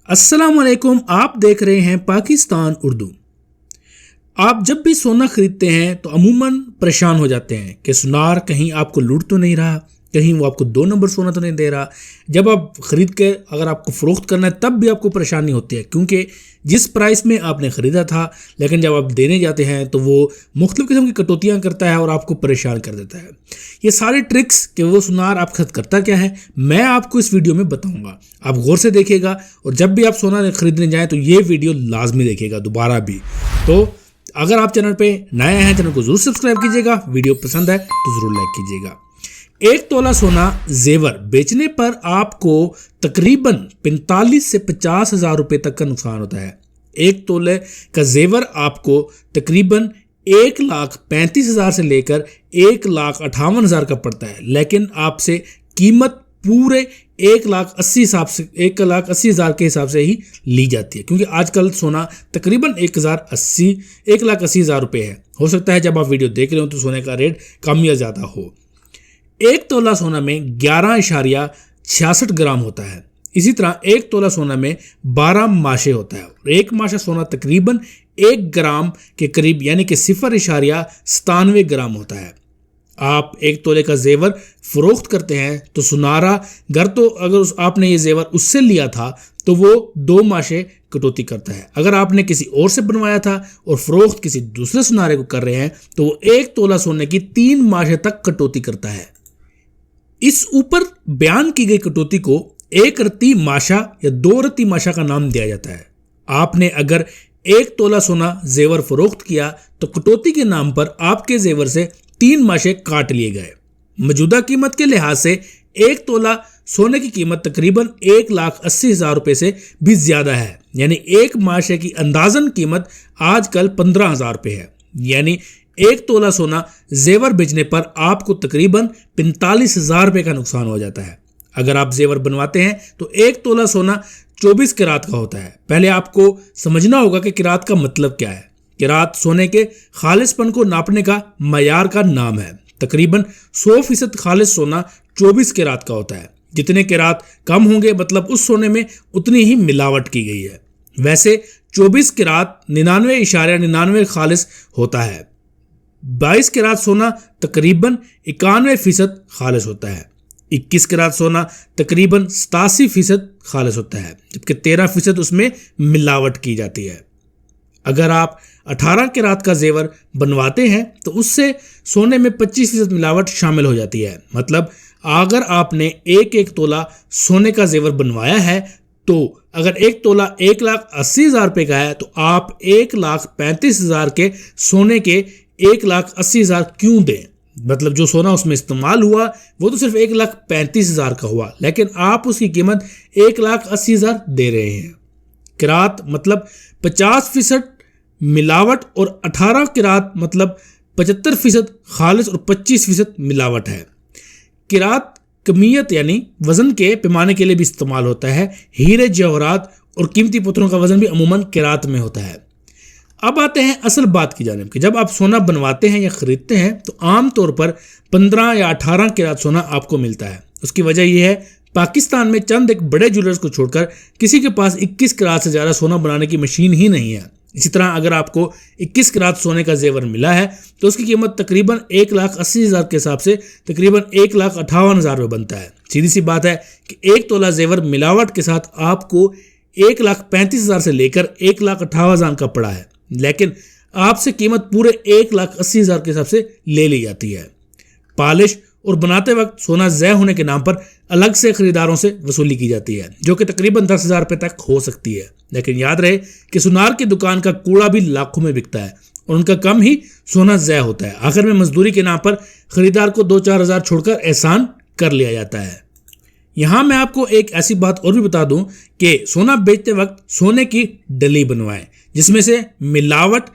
अस्सलामुअलैकुम। आप देख रहे हैं पाकिस्तान उर्दू। आप जब भी सोना खरीदते हैं तो अमूमन परेशान हो जाते हैं कि सुनार कहीं आपको लूट तो नहीं रहा, कहीं वो आपको 2 नंबर सोना तो नहीं दे रहा। जब आप खरीद के अगर आपको फ़रोख्त करना है तब भी आपको परेशानी होती है, क्योंकि जिस प्राइस में आपने ख़रीदा था लेकिन जब आप देने जाते हैं तो वो मुख्तलिफ़ किस्म की कटौतियाँ करता है और आपको परेशान कर देता है। ये सारे ट्रिक्स कि वो सुनार आप खरीद करता क्या है मैं आपको इस वीडियो में बताऊंगा। आप गौर से देखिएगा और जब भी आप सोना खरीदने जाएँ तो ये वीडियो लाजमी देखिएगा दोबारा भी। तो अगर आप चैनल पे नए हैं चैनल को ज़रूर सब्सक्राइब कीजिएगा, वीडियो पसंद है तो ज़रूर लाइक कीजिएगा। 1 तोला सोना जेवर बेचने पर आपको तकरीबन 45 से 50 हज़ार रुपये तक का नुकसान होता है। 1 तोले का जेवर आपको तकरीबन 1,35,000 से लेकर 1,58,000 का पड़ता है, लेकिन आपसे कीमत पूरे 1,80,000 के हिसाब से ही ली जाती है, क्योंकि आजकल सोना तकरीबन 1,80,000 रुपये है। हो सकता है जब आप वीडियो देख रहे हो तो सोने का रेट कम या ज़्यादा हो। 1 तोला सोना में 11.66 ग्राम होता है। इसी तरह 1 तोला सोना में 12 माशे होता है और 1 माशा सोना तकरीबन 1 ग्राम के करीब यानी कि 0.97 ग्राम होता है। आप 1 तोले का जेवर फ़रोख्त करते हैं तो सुनारा घर तो अगर आपने ये जेवर उससे लिया था तो वो 2 माशे कटौती करता है। अगर आपने किसी और से बनवाया था और फ़रोख्त किसी दूसरे सुनारे को कर रहे हैं तो वो 1 तोला सोने की 3 माशे तक कटौती करता है। इस ऊपर बयान की गई कटौती को 1 रत्ती माशा या 2 रत्ती माशा का नाम दिया जाता है। आपने अगर 1 तोला सोना जेवर फ़रोख्त किया तो कटौती के नाम पर आपके जेवर से 3 माशे काट लिए गए। मौजूदा कीमत के लिहाज से 1 तोला सोने की कीमत तकरीबन 1,80,000 रुपये से भी ज़्यादा है, यानी 1 माशे की अंदाज़न कीमत आजकल 15,000 रुपये है। यानी 1 तोला सोना जेवर बेचने पर आपको तकरीबन 45,000 रुपये का नुकसान हो जाता है। अगर आप जेवर बनवाते हैं तो 1 तोला सोना 24 किरात का होता है। पहले आपको समझना होगा कि किरात का मतलब क्या है। किरात सोने के खालिसपन को नापने का मयार का नाम है। तकरीबन 100% खालिस सोना 24 किरात का होता है। जितने किरात कम होंगे मतलब उस सोने में उतनी ही मिलावट की गई है। वैसे 24 किरात 99.99 खालिस होता है। 22 किरात सोना तकरीबन 91% खालिस होता है। 21 किरात सोना तकरीबन 87% खालिस होता है, जबकि 13% उसमें मिलावट की जाती है। अगर आप 18 किरात का जेवर बनवाते हैं तो उससे सोने में 25% मिलावट शामिल हो जाती है। मतलब अगर आपने 1 तोला सोने का जेवर बनवाया है तो अगर 1 तोला 1,80,000 रुपये का है तो आप 1,35,000 के सोने के 1,80,000 क्यों दें? मतलब जो सोना उसमें इस्तेमाल हुआ वो तो सिर्फ 1,35,000 का हुआ, लेकिन आप उसकी कीमत 1,80,000 दे रहे हैं। किरात मतलब 50% मिलावट और 18 किरात मतलब 75% खालिस और 25% मिलावट है। किरात कमियत यानी वज़न के पैमाने के लिए भी इस्तेमाल होता है। हीरे जवाहरात और कीमती पत्थरों का वज़न भी अमूमन किरात में होता है। अब आते हैं असल बात की जानिब कि जब आप सोना बनवाते हैं या ख़रीदते हैं तो आम तौर पर 15 या 18 किरात सोना आपको मिलता है। उसकी वजह यह है पाकिस्तान में चंद एक बड़े ज्वेलर्स को छोड़कर किसी के पास 21 किरात से ज़्यादा सोना बनाने की मशीन ही नहीं है। इसी तरह अगर आपको 21 किरात सोने का जेवर मिला है तो उसकी कीमत तकरीबन 1,80,000 के हिसाब से तकरीबन 1,58,000 रुपये बनता है। सीधी सी बात है कि 1 तोला जेवर मिलावट के साथ आपको 1,35,000 से लेकर 1,58,000 का पड़ा है, लेकिन आपसे कीमत पूरे 1,80,000 के हिसाब से ले ली जाती है। पॉलिश और बनाते वक्त सोना ज़य होने के नाम पर अलग से खरीदारों से वसूली की जाती है, जो कि तकरीबन 10,000 रुपये तक हो सकती है। लेकिन याद रहे कि सुनार की दुकान का कूड़ा भी लाखों में बिकता है और उनका कम ही सोना ज़य होता है। आखिर में मजदूरी के नाम पर खरीदार को 2-4 हज़ार छोड़कर एहसान कर लिया जाता है। यहाँ मैं आपको एक ऐसी बात और भी बता दूं कि सोना बेचते वक्त सोने की डली बनवाएं जिसमें से मिलावट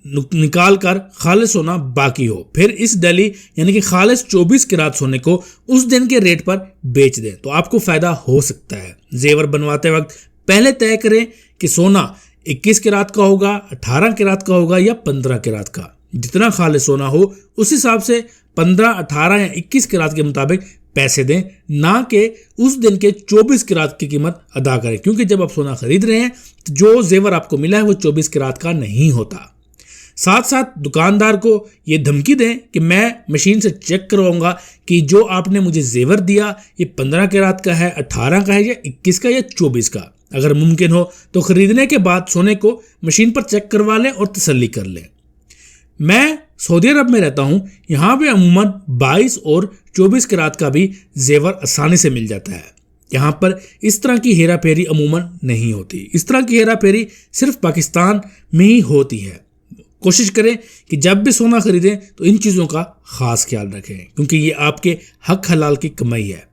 निकाल कर खालिस सोना बाकी हो। फिर इस डली यानी कि खालिस 24 किरात सोने को उस दिन के रेट पर बेच दें तो आपको फ़ायदा हो सकता है। जेवर बनवाते वक्त पहले तय करें कि सोना 21 किरात का होगा, 18 किरात का होगा या 15 किरात का। जितना खालिस सोना हो उस हिसाब से 15, 18 या 21 किरात के मुताबिक पैसे दें, ना कि उस दिन के 24 कैरात की कीमत अदा करें, क्योंकि जब आप सोना खरीद रहे हैं तो जो जेवर आपको मिला है वो 24 कैरात का नहीं होता। साथ साथ दुकानदार को ये धमकी दें कि मैं मशीन से चेक करवाऊंगा कि जो आपने मुझे जेवर दिया ये 15 कैरात का है, 18 का है या 21 का या 24 का। अगर मुमकिन हो तो खरीदने के बाद सोने को मशीन पर चेक करवा लें और तसल्ली कर लें। मैं सऊदी अरब में रहता हूँ, यहाँ पे अमूमन 22 और 24 कैरात का भी जेवर आसानी से मिल जाता है। यहाँ पर इस तरह की हेरा फेरी अमूमन नहीं होती। इस तरह की हेरा फेरी सिर्फ पाकिस्तान में ही होती है। कोशिश करें कि जब भी सोना खरीदें तो इन चीज़ों का खास ख्याल रखें, क्योंकि ये आपके हक हलाल की कमाई है।